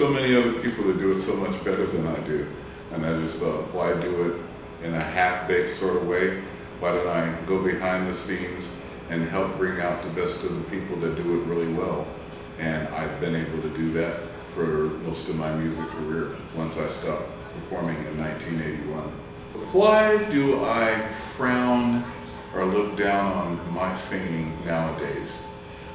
so many other people that do it so much better than I do. And I just thought, why do it in a half-baked sort of way? Why don't I go behind the scenes and help bring out the best of the people that do it really well? And I've been able to do that for most of my music career once I stopped performing in 1981. Why do I frown or look down on my singing nowadays?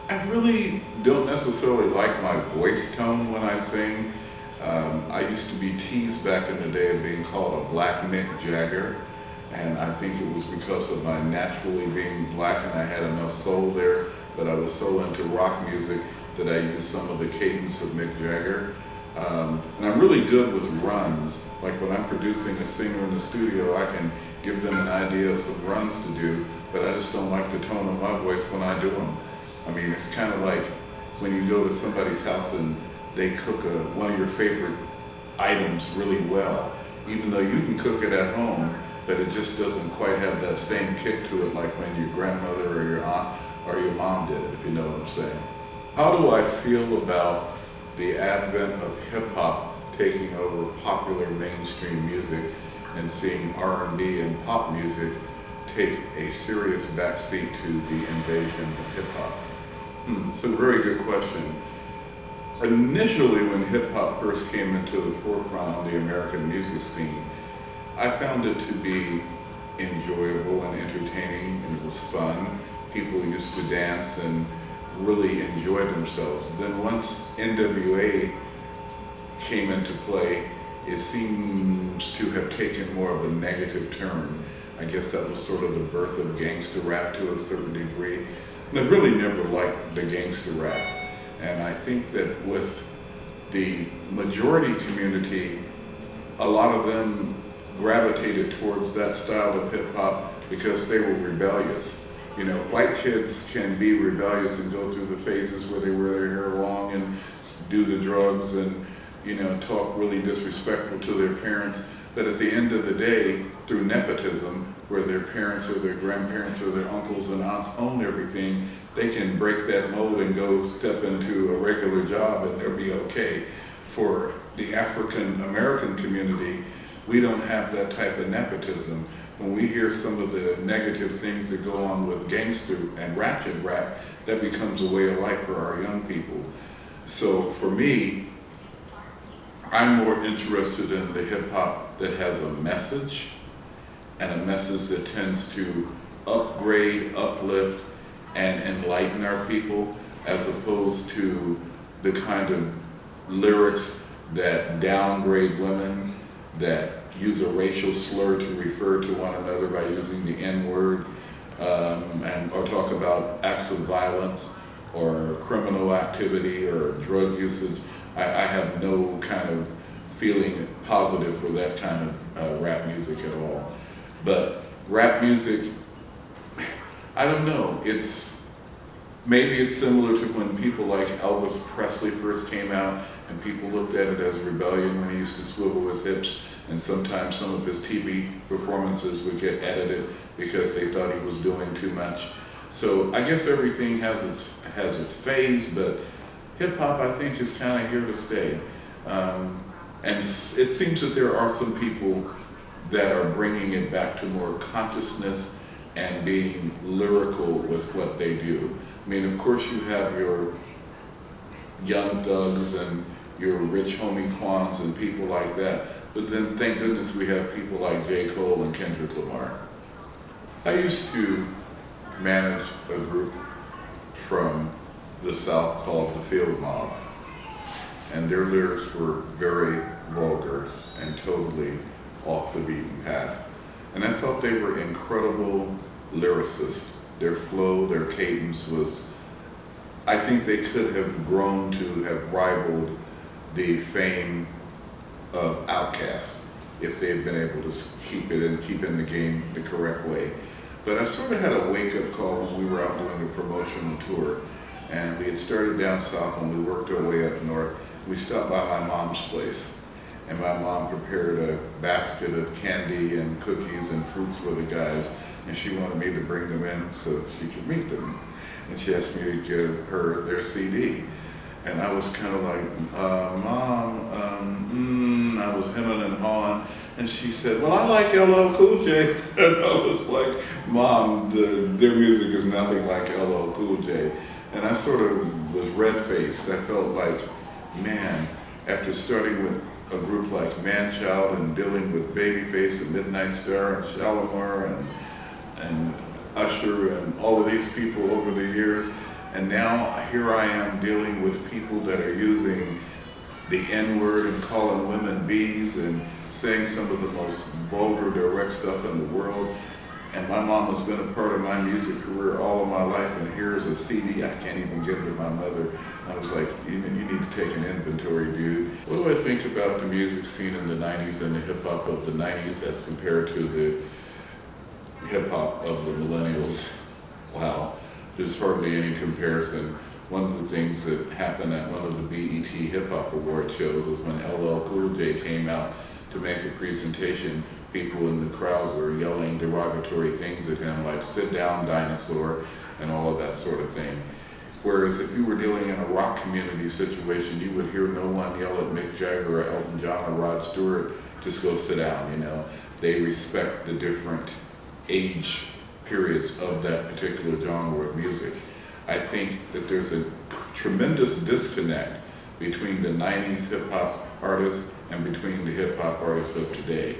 I really don't necessarily like my voice tone when I sing. I used to be teased back in the day of being called a black Mick Jagger, and I think it was because of my naturally being black and I had enough soul there, but I was so into rock music that I used some of the cadence of Mick Jagger. And I'm really good with runs. Like when I'm producing a singer in the studio, I can give them an idea of some runs to do, but I just don't like the tone of my voice when I do them. I mean, it's kind of like when you go to somebody's house and they cook one of your favorite items really well, even though you can cook it at home, but it just doesn't quite have that same kick to it like when your grandmother or your aunt or your mom did it, if you know what I'm saying. How do I feel about the advent of hip-hop taking over popular mainstream music and seeing R&B and pop music take a serious backseat to the invasion of hip-hop? It's a very good question. Initially, when hip-hop first came into the forefront on the American music scene, I found it to be enjoyable and entertaining, and it was fun. People used to dance and really enjoy themselves. Then once NWA came into play, it seems to have taken more of a negative turn. I guess that was sort of the birth of gangster rap to a certain degree. And I really never liked the gangster rap. And I think that with the majority community, a lot of them gravitated towards that style of hip hop because they were rebellious. You know, white kids can be rebellious and go through the phases where they wear their hair long and do the drugs and, you know, talk really disrespectful to their parents. But at the end of the day, through nepotism, where their parents or their grandparents or their uncles and aunts own everything, they can break that mold and go step into a regular job and they'll be okay. For the African American community, we don't have that type of nepotism. When we hear some of the negative things that go on with gangster and ratchet rap, that becomes a way of life for our young people. So for me, I'm more interested in the hip hop that has a message, and a message that tends to upgrade, uplift, and enlighten our people, as opposed to the kind of lyrics that downgrade women, that use a racial slur to refer to one another by using the N-word, or talk about acts of violence or criminal activity or drug usage. I have no kind of feeling positive for that kind of rap music at all. But rap music, I don't know, maybe it's similar to when people like Elvis Presley first came out and people looked at it as rebellion when he used to swivel his hips, and sometimes some of his TV performances would get edited because they thought he was doing too much. So I guess everything has its phase, but hip hop I think is kind of here to stay. And it seems that there are some people that are bringing it back to more consciousness and being lyrical with what they do. I mean, of course you have your Young Thugs and your Rich Homie Quans and people like that, but then thank goodness we have people like J. Cole and Kendrick Lamar. I used to manage a group from the South called the Field Mob, and their lyrics were very vulgar and totally off the beaten path. And I felt they were incredible lyricists. Their flow, their cadence was, I think they could have grown to have rivaled the fame of Outkast if they had been able to keep in the game the correct way. But I sort of had a wake-up call when we were out doing a promotional tour, and we had started down south and we worked our way up north. We stopped by my mom's place, and my mom prepared a basket of candy and cookies and fruits for the guys, and she wanted me to bring them in so she could meet them. And she asked me to give her their CD. And I was kind of like, Mom, I was hemming and hawing. And she said, well, I like LL Cool J. And I was like, Mom, their music is nothing like LL Cool J. And I sort of was red-faced. I felt like, man, after starting with a group like Manchild and dealing with Babyface and Midnight Star and Shalimar and Usher and all of these people over the years, and now here I am dealing with people that are using the N-word and calling women bees and saying some of the most vulgar, direct stuff in the world. And my mom has been a part of my music career all of my life, and here's a CD I can't even give to my mother. I was like, you need to take an inventory, dude. What do I think about the music scene in the 90s and the hip-hop of the 90s as compared to the hip-hop of the millennials? Wow, there's hardly any comparison. One of the things that happened at one of the BET Hip Hop Award shows was when LL Cool J came out to make a presentation, people in the crowd were yelling derogatory things at him like "sit down, dinosaur," and all of that sort of thing. Whereas if you were dealing in a rock community situation, you would hear no one yell at Mick Jagger or Elton John or Rod Stewart, just go sit down, you know. They respect the different age periods of that particular genre of music. I think that there's a tremendous disconnect between the 90s hip-hop artists and between the hip-hop artists of today,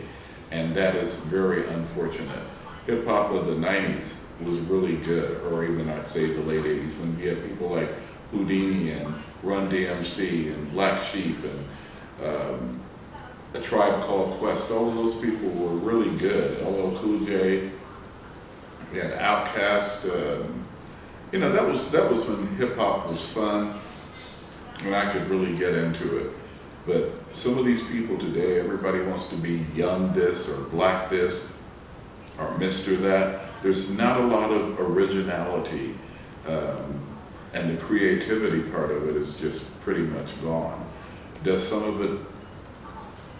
and that is very unfortunate. Hip-hop of the 90s was really good, or even I'd say the late 80s, when you had people like Houdini and Run DMC and Black Sheep and A Tribe Called Quest. All of those people were really good. LL Cool J, you had Outkast. You know, that was when hip-hop was fun and I could really get into it. But some of these people today, everybody wants to be young this or black this or Mr. that. There's not a lot of originality, and the creativity part of it is just pretty much gone. Does some of it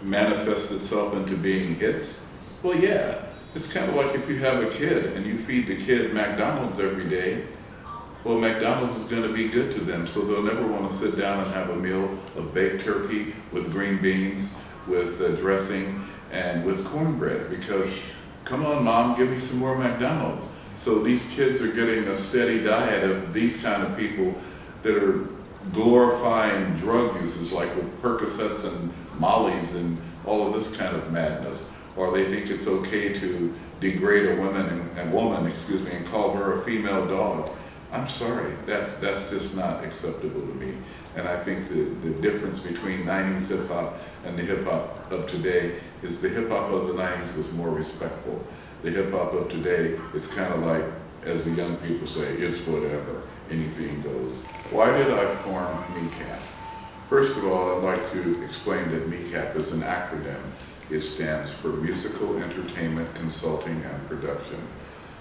manifest itself into being hits? Well, yeah. It's kind of like if you have a kid and you feed the kid McDonald's every day, well, McDonald's is going to be good to them, so they'll never want to sit down and have a meal of baked turkey with green beans, with dressing, and with cornbread, because, come on, Mom, give me some more McDonald's. So these kids are getting a steady diet of these kind of people that are glorifying drug uses, like with Percocets and Mollies and all of this kind of madness. Or they think it's okay to degrade a woman and call her a female dog. I'm sorry, that's just not acceptable to me. And I think the difference between 90s hip hop and the hip hop of today is the hip hop of the 90s was more respectful. The hip hop of today is kind of like, as the young people say, it's whatever, anything goes. Why did I form MICAP? First of all, I'd like to explain that MICAP is an acronym. It stands for Musical Entertainment Consulting and Production.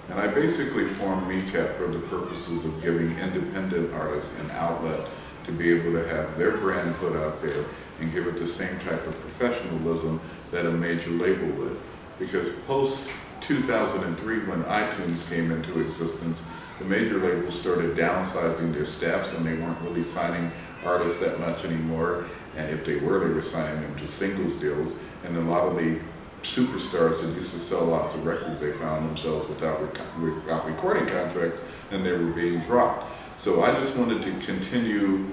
And I basically formed MICAP for the purposes of giving independent artists an outlet to be able to have their brand put out there and give it the same type of professionalism that a major label would. Because post-2003, when iTunes came into existence, the major labels started downsizing their staffs and they weren't really signing artists that much anymore. And if they were signing them to singles deals. And a lot of the superstars that used to sell lots of records, they found themselves without recording contracts and they were being dropped. So I just wanted to continue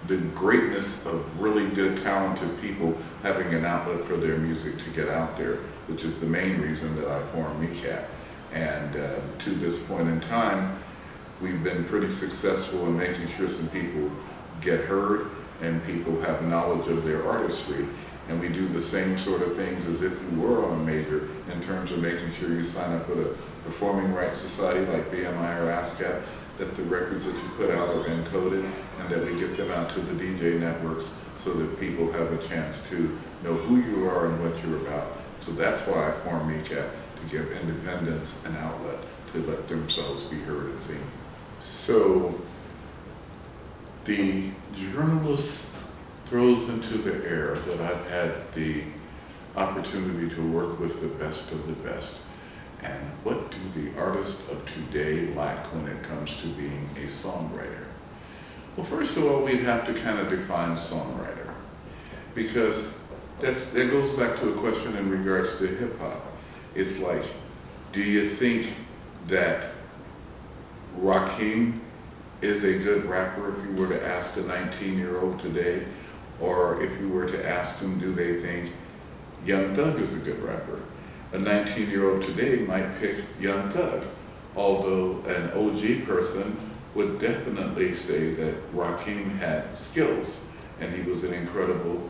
the greatness of really good, talented people having an outlet for their music to get out there, which is the main reason that I formed MICAP. And to this point in time, we've been pretty successful in making sure some people get heard and people have knowledge of their artistry. And we do the same sort of things as if you were on a major in terms of making sure you sign up with a performing rights society like BMI or ASCAP, that the records that you put out are encoded and that we get them out to the DJ networks so that people have a chance to know who you are and what you're about. So that's why I formed MICAP, to give independents an outlet to let themselves be heard and seen. So the journalist throws into the air that I've had the opportunity to work with the best of the best. And what do the artists of today lack when it comes to being a songwriter? Well, first of all, we'd have to kind of define songwriter, because that goes back to a question in regards to hip hop. It's like, do you think that Rakim is a good rapper if you were to ask a 19-year-old today? Or if you were to ask them, do they think Young Thug is a good rapper? A 19-year-old today might pick Young Thug, although an OG person would definitely say that Rakim had skills, and he was an incredible,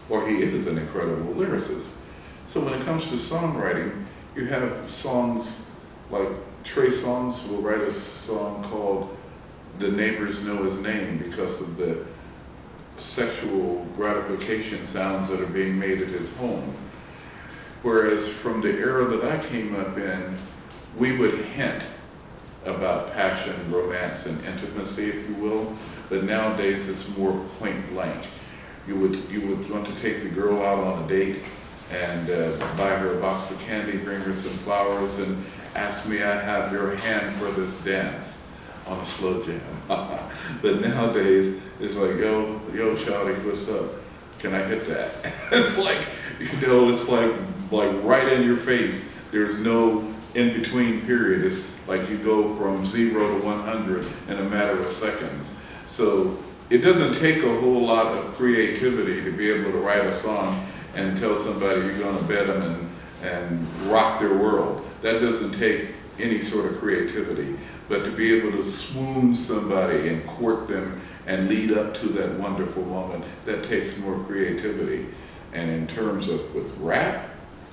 or he is an incredible lyricist. So when it comes to songwriting, you have songs like Trey Songz will write a song called "The Neighbors Know His Name" because of the sexual gratification sounds that are being made at his home. Whereas from the era that I came up in, we would hint about passion, romance, and intimacy, if you will, but nowadays it's more point blank. You would want to take the girl out on a date and buy her a box of candy, bring her some flowers, and ask me, I have your hand for this dance on a slow jam. But nowadays, it's like, yo, shawty, what's up? Can I hit that? It's like, it's like right in your face. There's no in-between period. It's like you go from 0 to 100 in a matter of seconds. So it doesn't take a whole lot of creativity to be able to write a song and tell somebody you're gonna bet them and rock their world. That doesn't take any sort of creativity. But to be able to swoon somebody and court them and lead up to that wonderful moment, that takes more creativity. And in terms of with rap,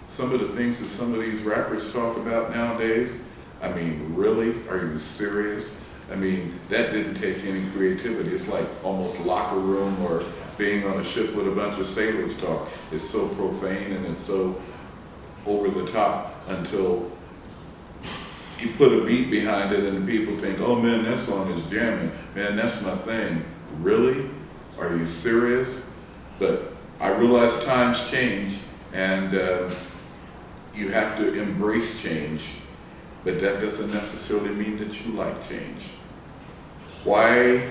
some of the things that some of these rappers talk about nowadays, I mean, really? Are you serious? I mean, that didn't take any creativity. It's like almost locker room or being on a ship with a bunch of sailors talk. It's so profane and it's so over the top until you put a beat behind it and people think, oh man, that song is jamming. Man, that's my thing. Really? Are you serious? But I realize times change and you have to embrace change, but that doesn't necessarily mean that you like change. Why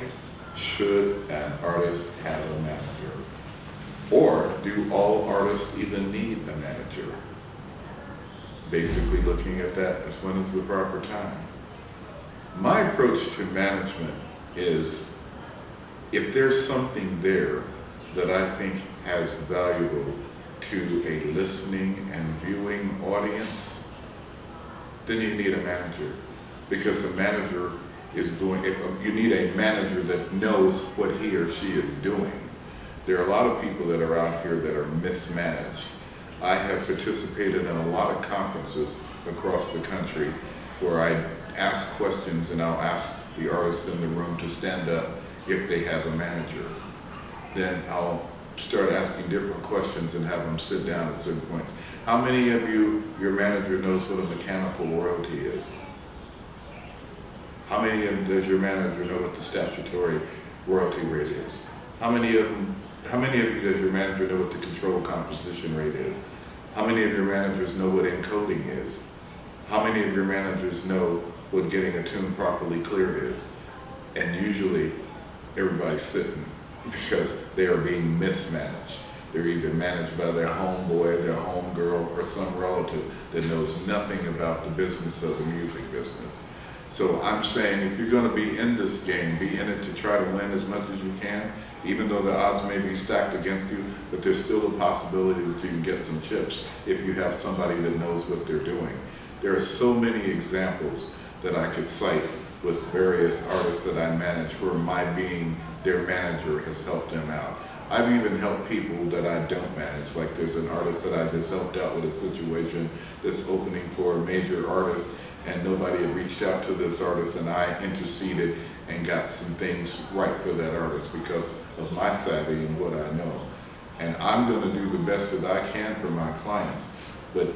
should an artist have a manager? Or do all artists even need a manager? Basically looking at that as when is the proper time. My approach to management is if there's something there that I think has value to a listening and viewing audience, then you need a manager. Because a manager is you need a manager that knows what he or she is doing. There are a lot of people that are out here that are mismanaged. I have participated in a lot of conferences across the country where I ask questions and I'll ask the artists in the room to stand up if they have a manager. Then I'll start asking different questions and have them sit down at certain points. How many of you, your manager knows what a mechanical royalty is? How many of does your manager know what the statutory royalty rate is? How many of you does your manager know what the control composition rate is? How many of your managers know what encoding is? How many of your managers know what getting a tune properly cleared is? And usually everybody's sitting because they are being mismanaged. They're either managed by their homeboy, their homegirl, or some relative that knows nothing about the business of the music business. So I'm saying if you're going to be in this game, be in it to try to win as much as you can, even though the odds may be stacked against you, but there's still a possibility that you can get some chips if you have somebody that knows what they're doing. There are so many examples that I could cite with various artists that I manage where my being their manager has helped them out. I've even helped people that I don't manage. Like there's an artist that I just helped out with a situation that's opening for a major artist and nobody had reached out to this artist and I interceded and got some things right for that artist because of my savvy and what I know. And I'm gonna do the best that I can for my clients. But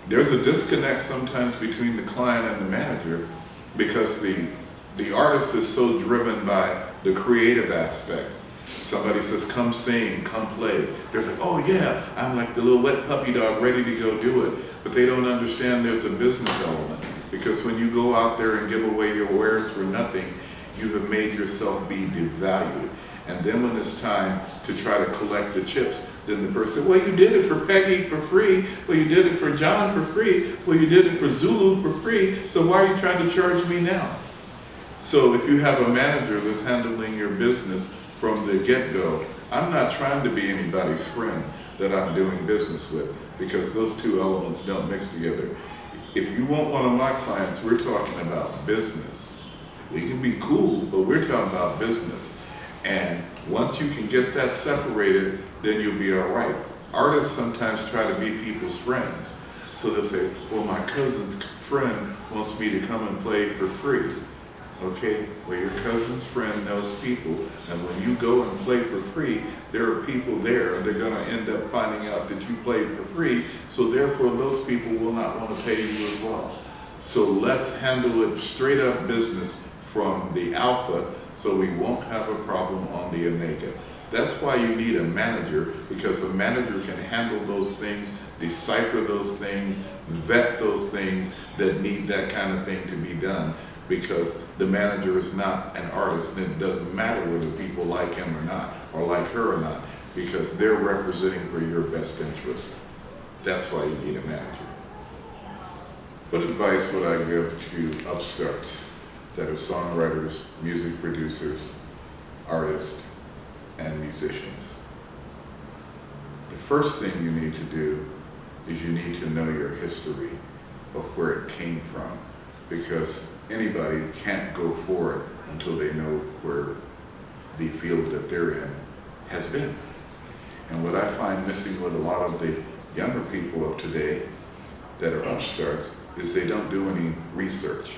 there's a disconnect sometimes between the client and the manager because the artist is so driven by the creative aspect. Somebody says, come sing, come play. They're like, oh yeah, I'm like the little wet puppy dog ready to go do it. But they don't understand there's a business element. Because when you go out there and give away your wares for nothing, you have made yourself be devalued. And then when it's time to try to collect the chips, then the person said, well, you did it for Peggy for free, well, you did it for John for free, well, you did it for Zulu for free, so why are you trying to charge me now? So if you have a manager that's handling your business from the get-go, I'm not trying to be anybody's friend that I'm doing business with, because those two elements don't mix together. If you want one of my clients, we're talking about business. We can be cool, but we're talking about business. And once you can get that separated, then you'll be all right. Artists sometimes try to be people's friends. So they'll say, well, my cousin's friend wants me to come and play for free. Okay, well, your cousin's friend knows people, and when you go and play for free, there are people there, and they're going to end up finding out that you played for free, so therefore those people will not want to pay you as well. So let's handle it straight up business from the alpha, so we won't have a problem on the omega. That's why you need a manager, because a manager can handle those things, decipher those things, vet those things that need that kind of thing to be done. Because the manager is not an artist, and it doesn't matter whether people like him or not, or like her or not, because they're representing for your best interest. That's why you need a manager. What advice would I give to upstarts that are songwriters, music producers, artists, and musicians? The first thing you need to do is you need to know your history of where it came from, because anybody can't go forward until they know where the field that they're in has been. And what I find missing with a lot of the younger people of today that are upstarts is they don't do any research.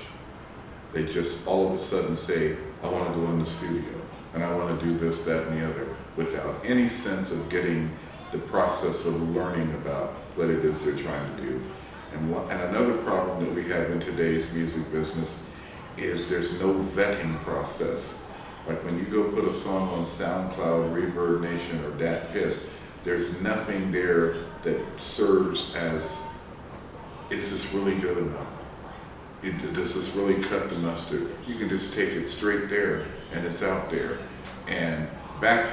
They just all of a sudden say, I want to go in the studio, and I want to do this, that, and the other, without any sense of getting the process of learning about what it is they're trying to do. And another problem that we have in today's music business is there's no vetting process. Like when you go put a song on SoundCloud, Reverb Nation, or Dat Piff, there's nothing there that serves as, is this really good enough? Does this really cut the mustard? You can just take it straight there, and it's out there. And back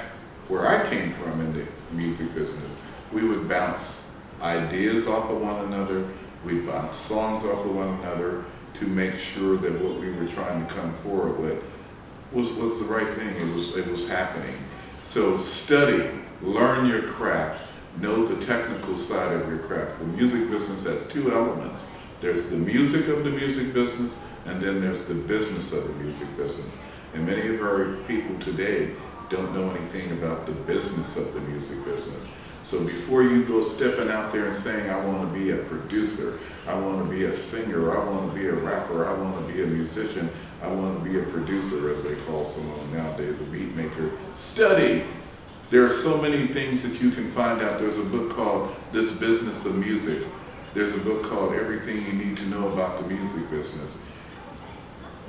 where I came from in the music business, we would bounce ideas off of one another, we'd bounce songs off of one another to make sure that what we were trying to come forward with was the right thing, it was happening. So study, learn your craft, know the technical side of your craft. The music business has two elements. There's the music of the music business, and then there's the business of the music business. And many of our people today don't know anything about the business of the music business. So before you go stepping out there and saying, I want to be a producer, I want to be a singer, I want to be a rapper, I want to be a musician, I want to be a producer, as they call someone nowadays, a beat maker, study. There are so many things that you can find out. There's a book called This Business of Music. There's a book called Everything You Need to Know About the Music Business.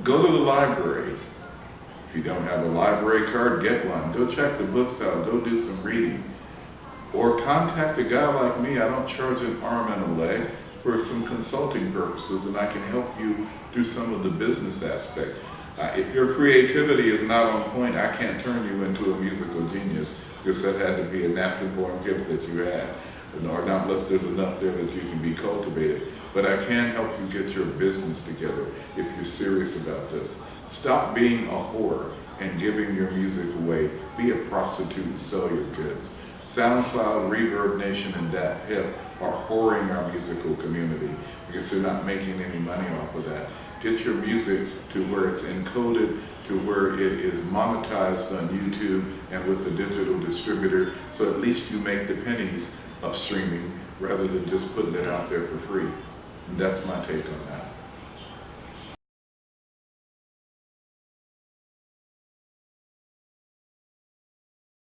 Go to the library. If you don't have a library card, get one. Go check the books out. Go do some reading. Or contact a guy like me. I don't charge an arm and a leg for some consulting purposes, and I can help you do some of the business aspect. If your creativity is not on point, I can't turn you into a musical genius, because that had to be a natural born gift that you had, or not unless there's enough there that you can be cultivated. But I can help you get your business together if you're serious about this. Stop being a whore and giving your music away. Be a prostitute and sell your goods. SoundCloud, Reverb Nation, and Dat Piff are whoring our musical community because they're not making any money off of that. Get your music to where it's encoded, to where it is monetized on YouTube and with a digital distributor, so at least you make the pennies of streaming rather than just putting it out there for free. And that's my take on that.